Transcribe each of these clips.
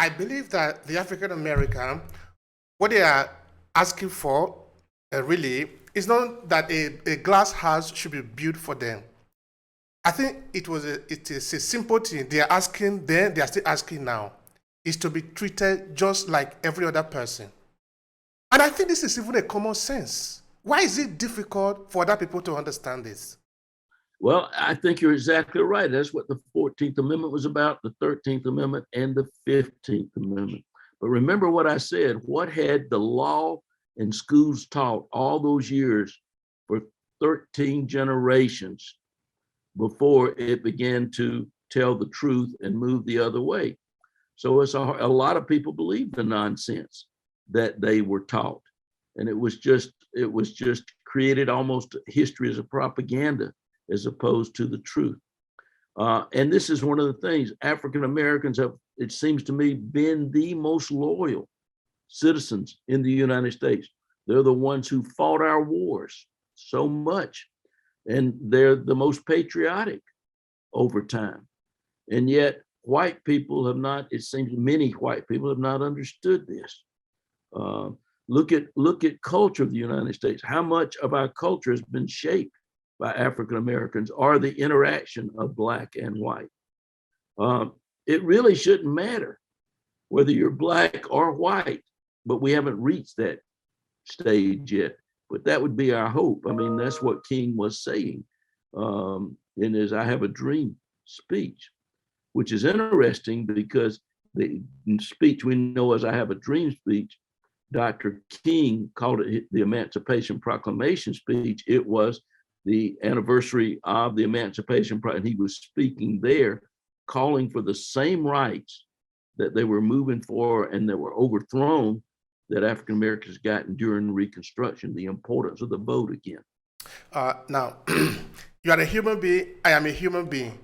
I believe that the African American, what they are asking for, really, is not that a glass house should be built for them. I think it is a simple thing. They are asking then, they are still asking now, is to be treated just like every other person. And I think this is even a common sense. Why is it difficult for other people to understand this? Well, I think you're exactly right. That's what the 14th Amendment was about, the 13th Amendment, and the 15th Amendment. But remember what I said, what had the law and schools taught all those years for 13 generations before it began to tell the truth and move the other way? So it's a lot of people believe the nonsense that they were taught. And it was just created almost history as a propaganda as opposed to the truth. And this is one of the things African Americans have, it seems to me, been the most loyal citizens in the United States. They're the ones who fought our wars so much, and they're the most patriotic over time. And yet white people have not, it seems many white people have not understood this. Look at culture of the United States. How much of our culture has been shaped by African Americans or the interaction of Black and white? It really shouldn't matter whether you're Black or white, but we haven't reached that stage yet. But that would be our hope. I mean, that's what King was saying in his I Have a Dream speech, which is interesting because the speech we know as I Have a Dream speech, Dr. King called it the Emancipation Proclamation speech. It was the anniversary of the Emancipation, and he was speaking there, calling for the same rights that they were moving for and that were overthrown that African Americans got during Reconstruction, the importance of the vote again. Now, you are a human being, I am a human being.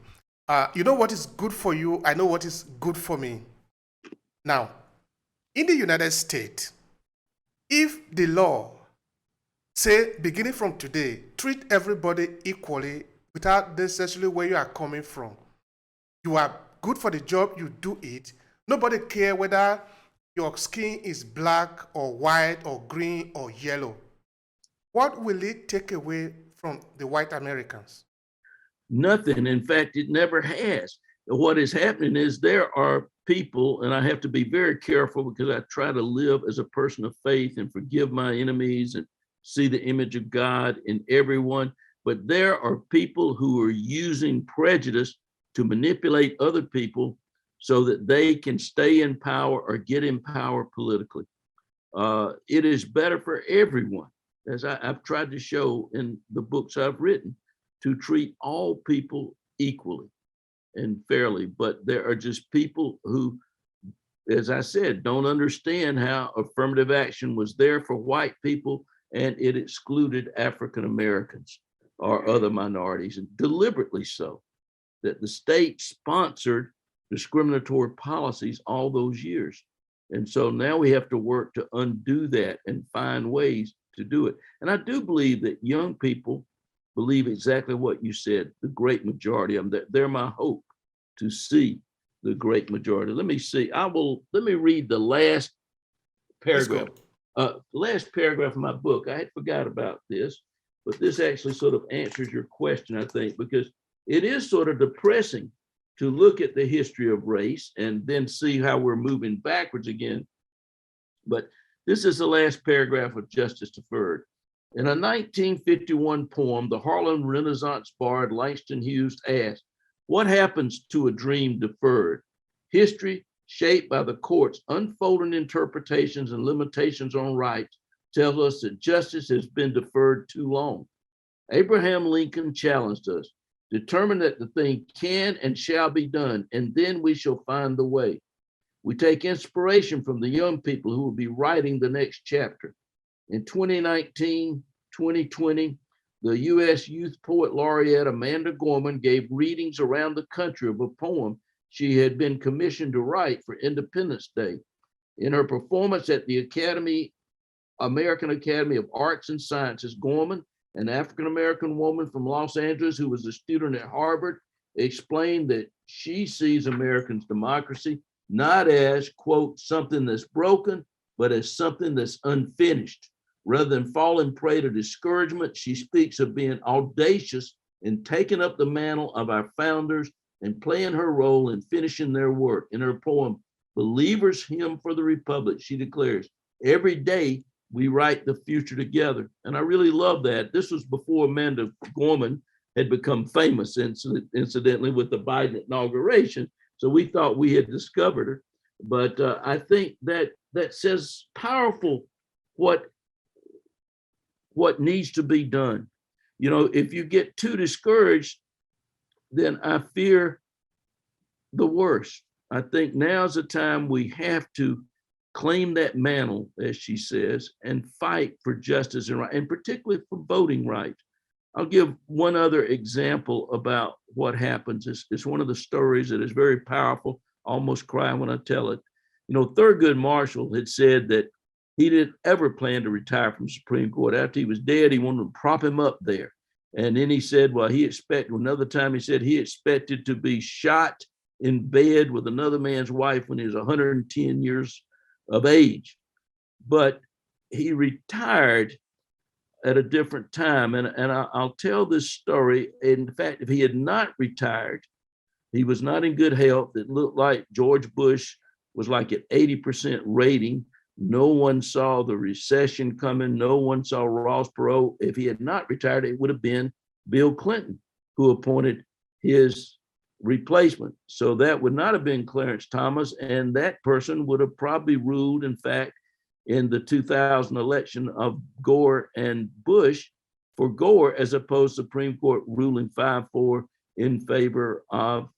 You know what is good for you, I know what is good for me. Now, in the United States, if the law say, beginning from today, treat everybody equally without necessarily where you are coming from, you are good for the job, you do it. Nobody care whether your skin is black or white or green or yellow. What will it take away from the white Americans? Nothing. In fact, it never has. What is happening is there are people, and I have to be very careful because I try to live as a person of faith and forgive my enemies and see the image of God in everyone. But there are people who are using prejudice to manipulate other people so that they can stay in power or get in power politically. It is better for everyone, as I've tried to show in the books I've written, to treat all people equally and fairly. But there are just people who, as I said, don't understand how affirmative action was there for white people and it excluded African Americans or other minorities, and deliberately so, that the state sponsored discriminatory policies all those years. And so now we have to work to undo that and find ways to do it. And I do believe that young people believe exactly what you said, the great majority of them. They're my hope to see the great majority. Let me read the last paragraph. Last paragraph of my book. I had forgot about this, but this actually sort of answers your question, I think, because it is sort of depressing to look at the history of race and then see how we're moving backwards again. But this is the last paragraph of Justice Deferred. In a 1951 poem, the Harlem Renaissance bard Langston Hughes asked, "What happens to a dream deferred? History, shaped by the court's unfolding interpretations and limitations on rights, tells us that justice has been deferred too long. Abraham Lincoln challenged us, determine that the thing can and shall be done, and then we shall find the way. We take inspiration from the young people who will be writing the next chapter. In 2019, 2020, the U.S. Youth Poet Laureate Amanda Gorman gave readings around the country of a poem she had been commissioned to write for Independence Day. In her performance at the American Academy of Arts and Sciences, Gorman, an African-American woman from Los Angeles who was a student at Harvard, explained that she sees American democracy not as, quote, something that's broken, but as something that's unfinished. Rather than falling prey to discouragement, she speaks of being audacious in taking up the mantle of our founders and playing her role in finishing their work. In her poem, Believer's Hymn for the Republic, she declares, every day we write the future together. And I really love that. This was before Amanda Gorman had become famous, incidentally, with the Biden inauguration. So we thought we had discovered her. But I think that says powerful what needs to be done. You know, if you get too discouraged, then I fear the worst. I think now's the time we have to claim that mantle, as she says, and fight for justice and right, and particularly for voting rights. I'll give one other example about what happens. It's one of the stories that is very powerful. I almost cry when I tell it. You know, Thurgood Marshall had said that he didn't ever plan to retire from the Supreme Court. After he was dead, he wanted to prop him up there. And then he said, well, another time he said he expected to be shot in bed with another man's wife when he was 110 years of age. But he retired at a different time. And I'll tell this story. In fact, if he had not retired, he was not in good health. It looked like George Bush was like at 80% rating. No one saw the recession coming. No one saw Ross Perot. If he had not retired, it would have been Bill Clinton who appointed his replacement. So that would not have been Clarence Thomas, and that person would have probably ruled, in fact, in the 2000 election of Gore and Bush for Gore, as opposed to Supreme Court ruling 5-4 in favor of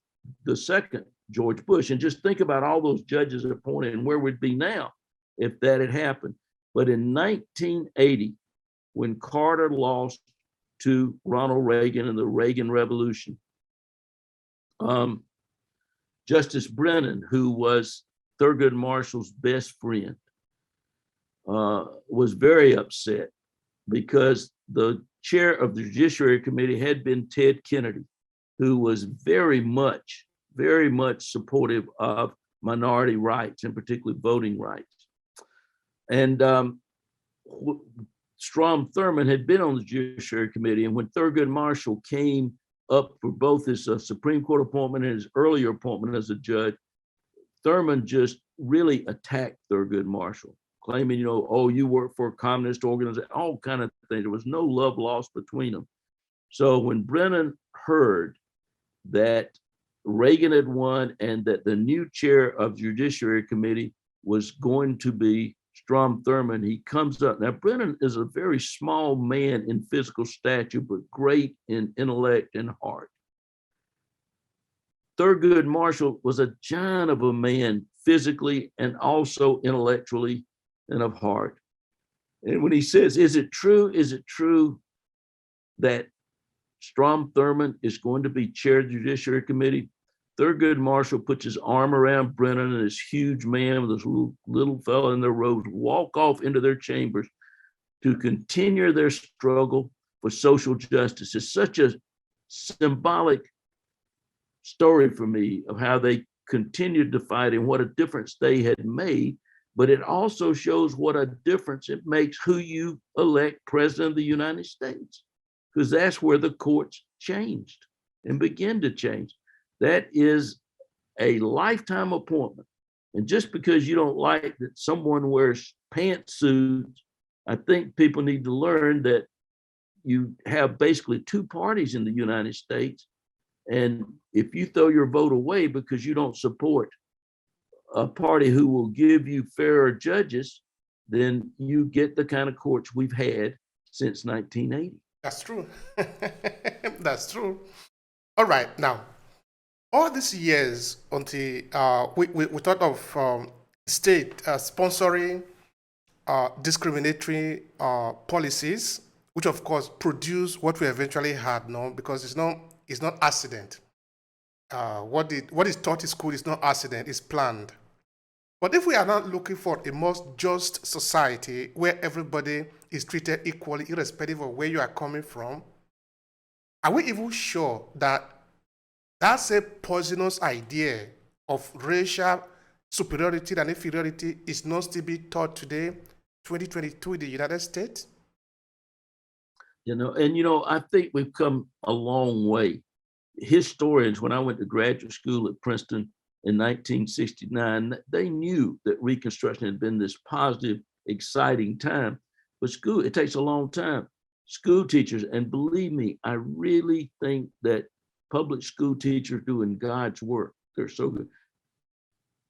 the second George Bush. And just think about all those judges appointed and where we'd be now if that had happened. But in 1980, when Carter lost to Ronald Reagan in the Reagan Revolution, Justice Brennan, who was Thurgood Marshall's best friend, was very upset because the chair of the Judiciary Committee had been Ted Kennedy, who was very much supportive of minority rights, and particularly voting rights. And Strom Thurmond had been on the Judiciary Committee, and when Thurgood Marshall came up for both his Supreme Court appointment and his earlier appointment as a judge, Thurmond just really attacked Thurgood Marshall, claiming, oh, you work for a communist organization, all kind of things. There was no love lost between them. So when Brennan heard that Reagan had won and that the new chair of the Judiciary Committee was going to be Strom Thurmond, he comes up. Now, Brennan is a very small man in physical stature, but great in intellect and heart. Thurgood Marshall was a giant of a man physically and also intellectually and of heart. And when he says, is it true that Strom Thurmond is going to be chair of the Judiciary Committee? Thurgood Marshall puts his arm around Brennan, and this huge man with this little fellow in their robes walk off into their chambers to continue their struggle for social justice. It's such a symbolic story for me of how they continued to fight and what a difference they had made. But it also shows what a difference it makes who you elect president of the United States, because that's where the courts changed and begin to change. That is a lifetime appointment. And just because you don't like that someone wears pantsuits, I think people need to learn that you have basically two parties in the United States. And if you throw your vote away because you don't support a party who will give you fairer judges, then you get the kind of courts we've had since 1980. That's true. That's true. All right. Now, all these years until we thought of state sponsoring discriminatory policies, which of course produce what we eventually had, no, because it's not accident. What is taught in school is not accident, it's planned. But if we are not looking for a most just society where everybody is treated equally, irrespective of where you are coming from, are we even sure that that's a poisonous idea of racial superiority and inferiority is not still being taught today, 2022 in the United States? I think we've come a long way. Historians, when I went to graduate school at Princeton in 1969, they knew that Reconstruction had been this positive, exciting time. But it takes a long time. School teachers, and believe me, I really think that public school teachers doing God's work. They're so good.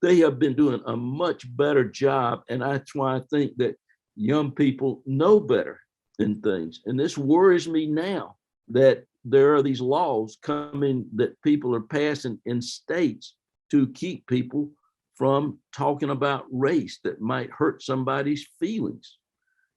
They have been doing a much better job. And that's why I think that young people know better in things. And this worries me now that there are these laws coming that people are passing in states to keep people from talking about race that might hurt somebody's feelings.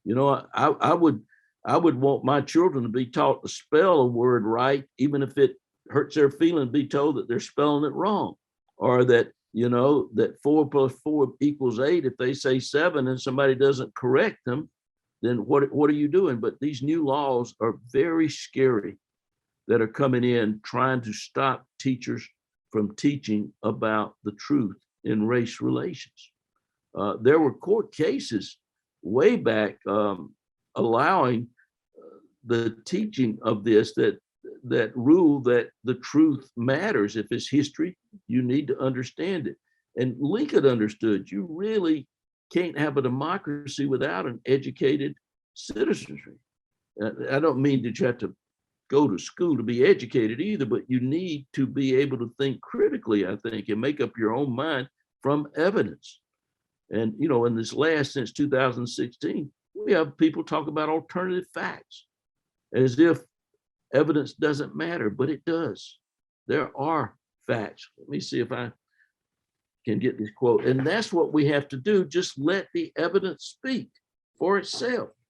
I would want my children to be taught to spell a word right, even if it hurts their feelings, be told that they're spelling it wrong, or that, that 4 + 4 = 8. If they say 7 and somebody doesn't correct them, then what are you doing? But these new laws are very scary that are coming in, trying to stop teachers from teaching about the truth in race relations. There were court cases way back allowing the teaching of this, that rule that the truth matters. If it's history, you need to understand it. And Lincoln understood you really can't have a democracy without an educated citizenry. I don't mean that you have to go to school to be educated either, but you need to be able to think critically, I think, and make up your own mind from evidence. And, in this since 2016, we have people talk about alternative facts as if evidence doesn't matter, but it does. There are facts. Let me see if I can get this quote. And that's what we have to do. Just let the evidence speak for itself.